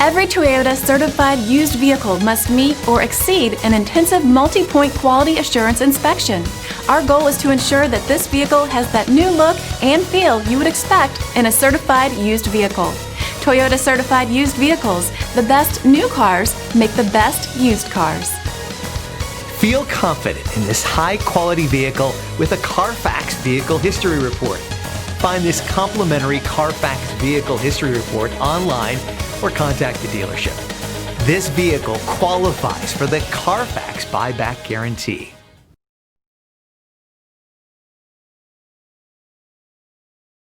Every Toyota certified used vehicle must meet or exceed an intensive multi-point quality assurance inspection. Our goal is to ensure that this vehicle has that new look and feel you would expect in a certified used vehicle. Toyota certified used vehicles, the best new cars make the best used cars. Feel confident in this high-quality vehicle with a Carfax Vehicle History Report. Find this complimentary Carfax Vehicle History Report online or contact the dealership. This vehicle qualifies for the Carfax Buyback Guarantee.